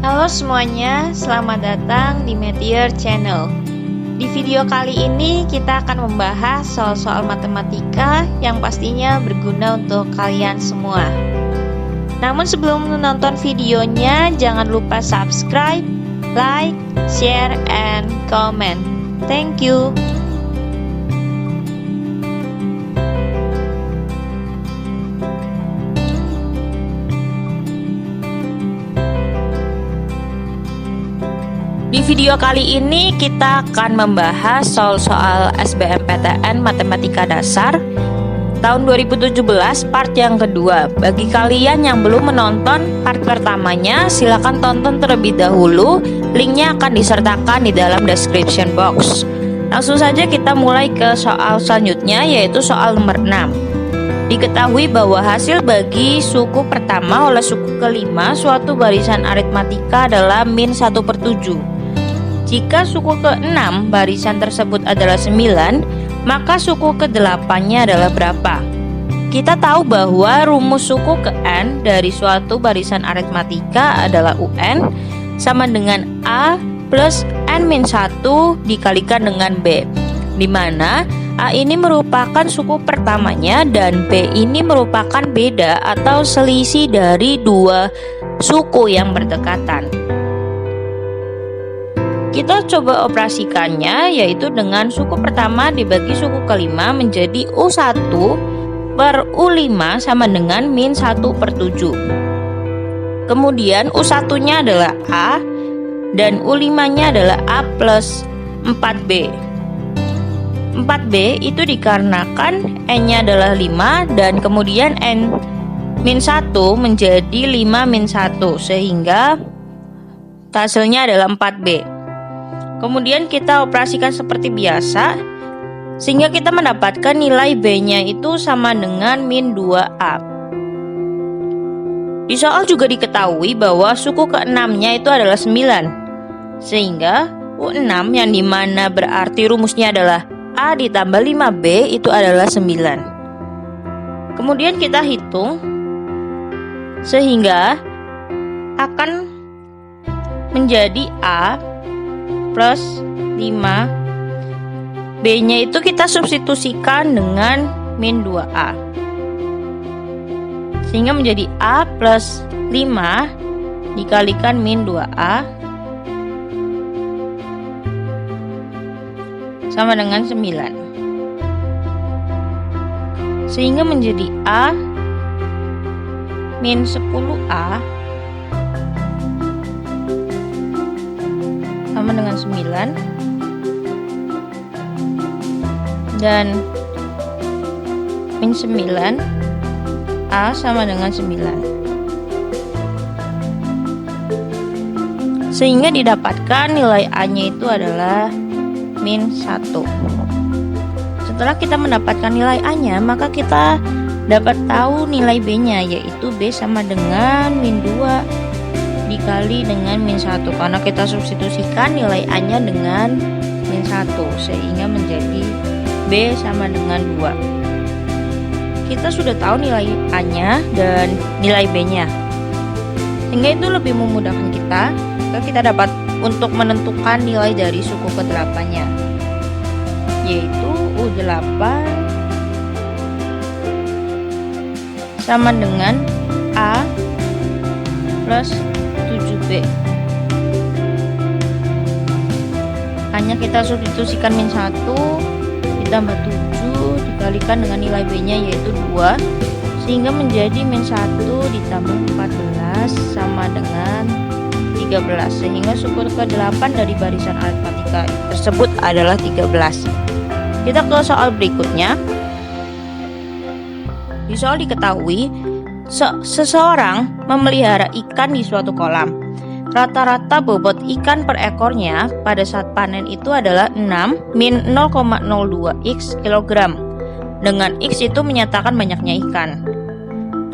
Halo semuanya, selamat datang di Meteor Channel. Di video kali ini kita akan membahas soal-soal matematika yang pastinya berguna untuk kalian semua. Namun sebelum menonton videonya, jangan lupa subscribe, like, share, and comment. Thank you. Di video kali ini kita akan membahas soal-soal SBMPTN Matematika Dasar tahun 2017 part yang kedua. Bagi kalian yang belum menonton part pertamanya, silakan tonton terlebih dahulu. Linknya akan disertakan di dalam description box. Langsung saja kita mulai ke soal selanjutnya, yaitu soal nomor 6. Diketahui bahwa hasil bagi suku pertama oleh suku kelima suatu barisan aritmatika adalah min 1/7. Jika suku ke-6 barisan tersebut adalah 9, maka suku ke-8-nya adalah berapa? Kita tahu bahwa rumus suku ke-n dari suatu barisan aritmatika adalah UN sama dengan A plus N-1 dikalikan dengan B, di mana A ini merupakan suku pertamanya dan B ini merupakan beda atau selisih dari dua suku yang berdekatan. Kita coba operasikannya, yaitu dengan suku pertama dibagi suku kelima menjadi U1 per U5 sama dengan min 1/7. Kemudian U1 nya adalah A dan U5 nya adalah A plus 4B. 4B itu dikarenakan N nya adalah 5 dan kemudian N min 1 menjadi 5 min 1 sehingga hasilnya adalah 4B. Kemudian kita operasikan seperti biasa sehingga kita mendapatkan nilai B-nya itu sama dengan min 2A. Di soal juga diketahui bahwa suku ke-6-nya itu adalah 9. Sehingga U6 yang dimana berarti rumusnya adalah A ditambah 5B itu adalah 9. Kemudian kita hitung sehingga akan menjadi A plus 5, B nya itu kita substitusikan dengan min 2A sehingga menjadi A plus 5 dikalikan min 2A sama dengan 9 sehingga menjadi A min 10A sama dengan 9 dan min 9 A sama dengan 9 sehingga didapatkan nilai A nya itu adalah min 1. Setelah kita mendapatkan nilai A nya, maka kita dapat tahu nilai B nya, yaitu B sama dengan min 2 dikali dengan min 1 karena kita substitusikan nilai A nya dengan min 1 sehingga menjadi B sama dengan 2. Kita sudah tahu nilai A nya dan nilai B nya sehingga itu lebih memudahkan kita dapat untuk menentukan nilai dari suku ke-8 nya, yaitu U8 sama dengan A plus 7B. Hanya kita substitusikan min 1 ditambah 7 dikalikan dengan nilai B nya yaitu 2 sehingga menjadi min 1 ditambah 14 sama dengan 13 sehingga suku ke-8 dari barisan aritmatika tersebut adalah 13. Kita ke soal berikutnya. Di soal diketahui seseorang memelihara ikan di suatu kolam. Rata-rata bobot ikan per ekornya pada saat panen itu adalah 6 min 0,02 x kilogram. Dengan x itu menyatakan banyaknya ikan.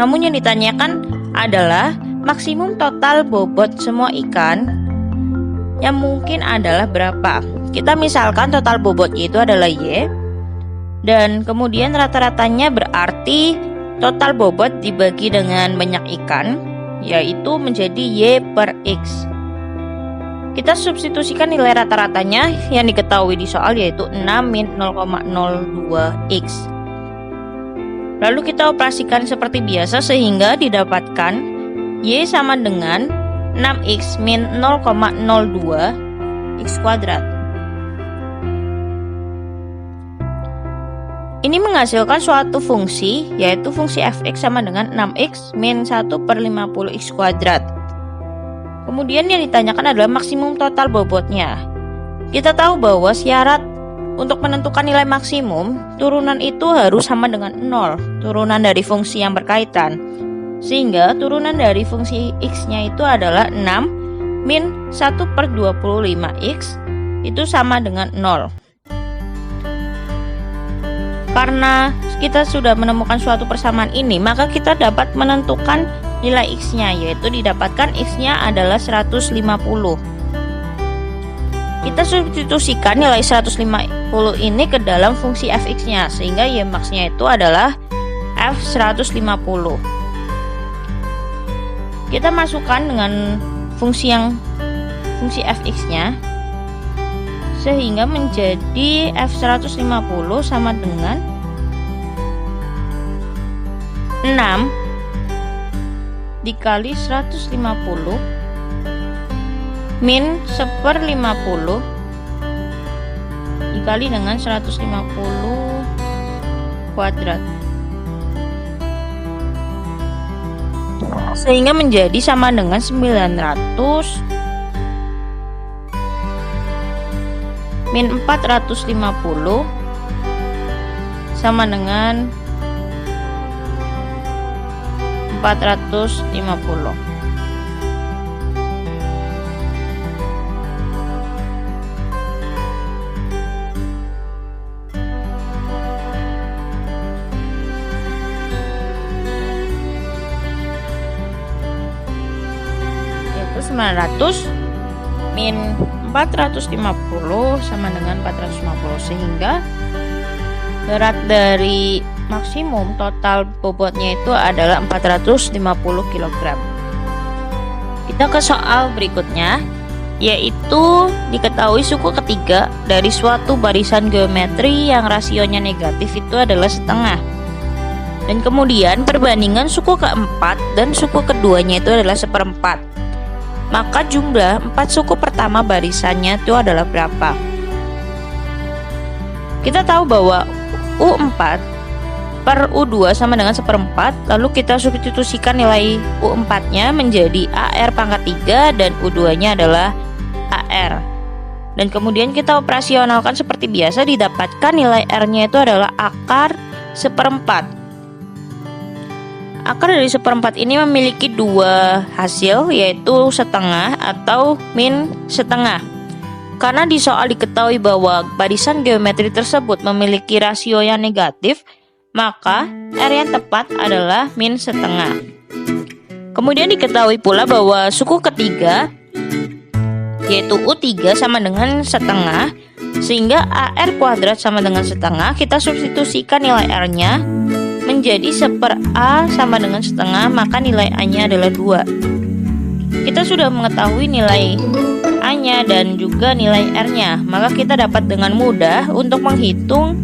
Namun yang ditanyakan adalah maksimum total bobot semua ikan yang mungkin adalah berapa. Kita misalkan total bobotnya itu adalah Y dan kemudian rata-ratanya berarti total bobot dibagi dengan banyak ikan, yaitu menjadi Y per X. Kita substitusikan nilai rata-ratanya yang diketahui di soal, yaitu 6 min 0,02x. Lalu kita operasikan seperti biasa sehingga didapatkan Y sama dengan 6x min 0,02x kuadrat. Ini menghasilkan suatu fungsi, yaitu fungsi fx sama dengan 6x min 1/50x kuadrat. Kemudian yang ditanyakan adalah maksimum total bobotnya. Kita tahu bahwa syarat untuk menentukan nilai maksimum, turunan itu harus sama dengan 0, turunan dari fungsi yang berkaitan. Sehingga turunan dari fungsi x-nya itu adalah 6 min 1/25x itu sama dengan 0. Karena kita sudah menemukan suatu persamaan ini, maka kita dapat menentukan nilai x-nya, yaitu didapatkan x-nya adalah 150. Kita substitusikan nilai 150 ini ke dalam fungsi fx-nya, sehingga y max-nya itu adalah f150. Kita masukkan dengan fungsi fx-nya, sehingga menjadi f150 sama dengan 6 dikali 150 min 1/50 dikali dengan 150 kuadrat, sehingga menjadi sama dengan 900 min 450 sama dengan 450. Yaitu 900 min 450 sama dengan 450, sehingga berat dari maksimum total bobotnya itu adalah 450 kg. Kita ke soal berikutnya, yaitu diketahui suku ketiga dari suatu barisan geometri yang rasionya negatif itu adalah setengah. Dan kemudian perbandingan suku keempat dan suku keduanya itu adalah 1/4. Maka jumlah 4 suku pertama barisannya itu adalah berapa? Kita tahu bahwa U4 per U2 sama dengan 1/4, lalu kita substitusikan nilai U4 nya menjadi AR pangkat 3 dan U2 nya adalah AR. Dan kemudian kita operasionalkan seperti biasa, didapatkan nilai R nya itu adalah akar 1/4. Akar dari 1/4 ini memiliki dua hasil, yaitu setengah atau min setengah. Karena di soal diketahui bahwa barisan geometri tersebut memiliki rasio yang negatif, maka R yang tepat adalah min setengah. Kemudian diketahui pula bahwa suku ketiga, yaitu U3 sama dengan setengah, sehingga AR kuadrat sama dengan setengah. Kita substitusikan nilai R nya menjadi 1/A sama dengan setengah, maka nilai A nya adalah 2. Kita sudah mengetahui nilai A nya dan juga nilai R nya, maka kita dapat dengan mudah untuk menghitung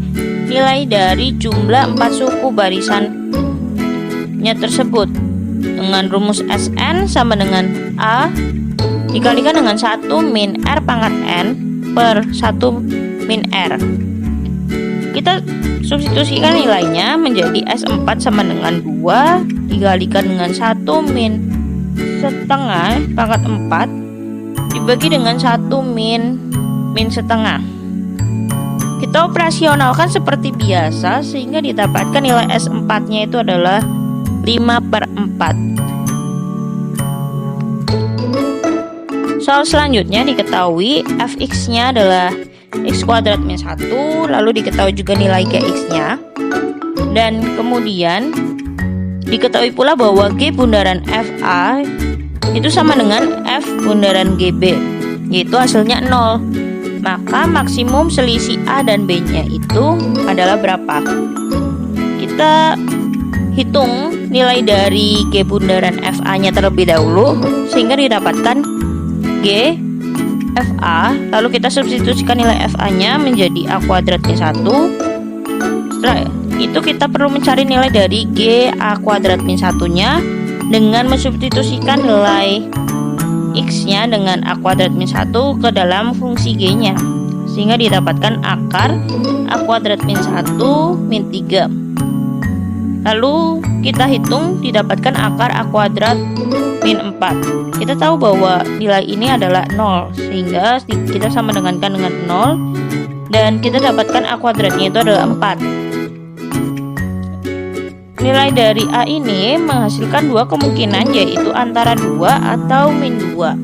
nilai dari jumlah 4 suku barisannya tersebut dengan rumus Sn sama dengan A dikalikan dengan 1 min R pangkat N per 1 min R. Kita substitusikan nilainya menjadi S4 sama dengan 2 dikalikan dengan 1 min setengah pangkat 4 dibagi dengan 1 min setengah. Kita operasionalkan seperti biasa sehingga didapatkan nilai S4 nya itu adalah 5/4. Soal selanjutnya diketahui fx nya adalah x kuadrat min 1, lalu diketahui juga nilai gx nya, dan kemudian diketahui pula bahwa g bundaran fa itu sama dengan f bundaran gb, yaitu hasilnya 0. Maka maksimum selisih A dan B nya itu adalah berapa? Kita hitung nilai dari G bundaran FA nya terlebih dahulu, sehingga didapatkan G FA, lalu kita substitusikan nilai FA-nya menjadi A kuadrat min 1. Setelah itu kita perlu mencari nilai dari G A kuadrat min 1-nya dengan mensubstitusikan nilai X-nya dengan A kuadrat min 1 ke dalam fungsi G-nya, sehingga didapatkan akar A kuadrat min 1 min 3. Lalu kita hitung, didapatkan akar A kuadrat min 4. Kita tahu bahwa nilai ini adalah 0, sehingga kita sama dengan 0, dan kita dapatkan A kuadratnya itu adalah 4. Nilai dari A ini menghasilkan dua kemungkinan, yaitu antara 2 atau min 2.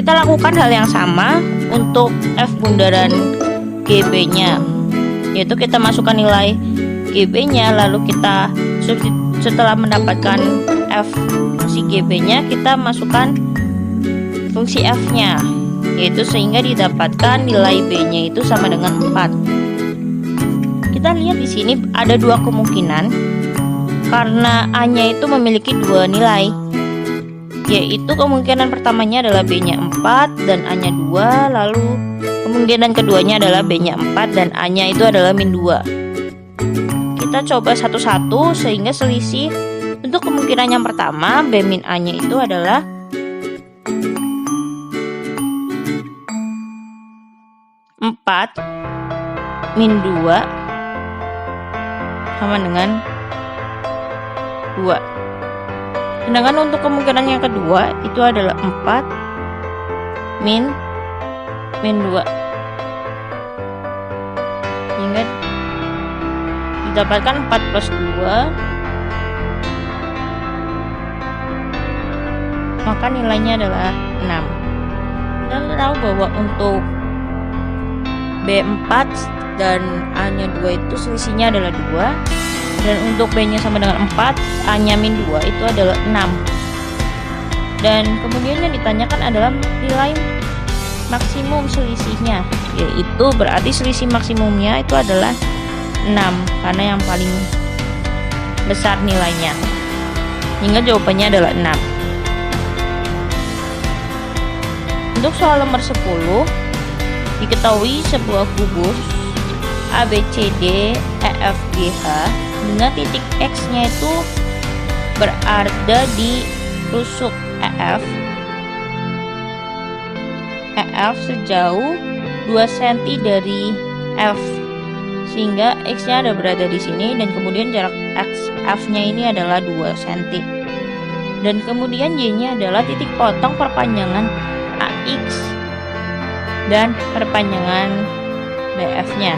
Kita lakukan hal yang sama untuk F bundaran GB-nya, yaitu kita masukkan nilai GB-nya, lalu kita setelah mendapatkan F fungsi GB-nya, kita masukkan fungsi F-nya, yaitu sehingga didapatkan nilai B-nya itu sama dengan 4. Kita lihat di sini ada dua kemungkinan karena A-nya itu memiliki dua nilai, yaitu kemungkinan pertamanya adalah B-nya 4 dan A-nya 2, lalu kemungkinan keduanya adalah B-nya 4 dan A-nya itu adalah min 2. Kita coba satu-satu sehingga selisih untuk kemungkinan yang pertama B min A-nya itu adalah 4 min 2 sama dengan 2. Sedangkan untuk kemungkinan yang kedua itu adalah 4 min 2, sehingga didapatkan 4 plus 2, maka nilainya adalah 6. Kita tahu bahwa untuk B4 dan A-nya 2 itu selisihnya adalah 2, dan untuk B-nya sama dengan 4, A-nya min 2 itu adalah 6. Dan kemudian yang ditanyakan adalah nilai maksimum selisihnya, yaitu berarti selisih maksimumnya itu adalah 6 karena yang paling besar nilainya, hingga jawabannya adalah 6. Untuk soal nomor 10, diketahui sebuah kubus ABCD EFGH dengan titik X-nya itu berada di rusuk EF sejauh 2 cm dari F, sehingga X-nya ada berada di sini, dan kemudian jarak F-nya ini adalah 2 cm, dan kemudian Y-nya adalah titik potong perpanjangan AX dan perpanjangan BF-nya,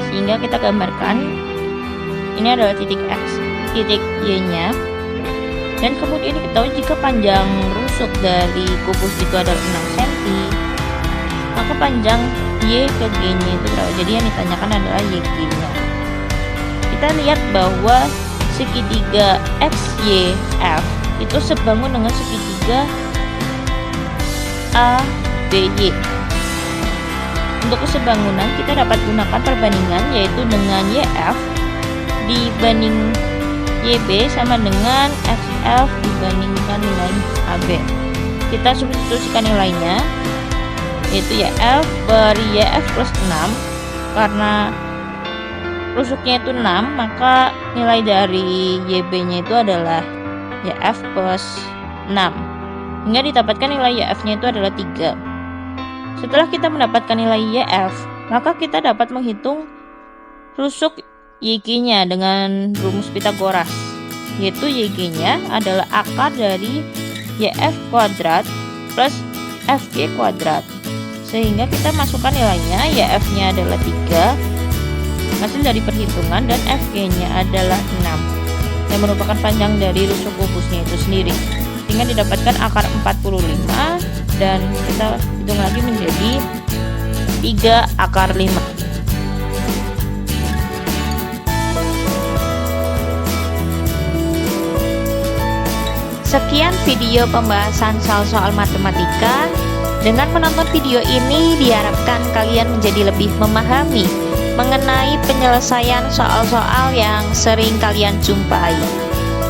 sehingga kita gambarkan ini adalah titik X, titik Y-nya, dan kemudian diketahui jika panjang rusuk dari kubus itu adalah 6 cm, maka panjang Y ke G-nya itu berapa? Jadi yang ditanyakan adalah YG-nya. Kita lihat bahwa segitiga XYF itu sebangun dengan segitiga ABY. Untuk kesebangunan kita dapat gunakan perbandingan, yaitu dengan YF dibanding YB sama dengan XF dibandingkan nilai AB. Kita substitusikan nilainya, yaitu YF per YF plus 6. Karena rusuknya itu 6, maka nilai dari YB-nya itu adalah YF plus 6, hingga didapatkan nilai YF-nya itu adalah 3. Setelah kita mendapatkan nilai YF, maka kita dapat menghitung rusuk YG-nya dengan rumus Pitagoras, yaitu YG-nya adalah akar dari YF kuadrat plus FG kuadrat, sehingga kita masukkan nilainya. YF-nya adalah 3 hasil dari perhitungan, dan FG-nya adalah 6 yang merupakan panjang dari rusuk kubusnya itu sendiri, sehingga didapatkan akar 45, dan kita hitung lagi menjadi 3 akar 5. Sekian video pembahasan soal-soal matematika. Dengan menonton video ini diharapkan kalian menjadi lebih memahami mengenai penyelesaian soal-soal yang sering kalian jumpai.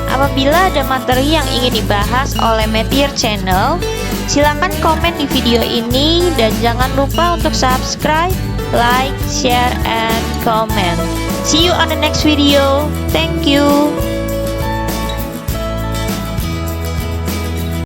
Apabila ada materi yang ingin dibahas oleh Meteor Channel, silakan komen di video ini dan jangan lupa untuk subscribe, like, share, and comment. See you on the next video. Thank you.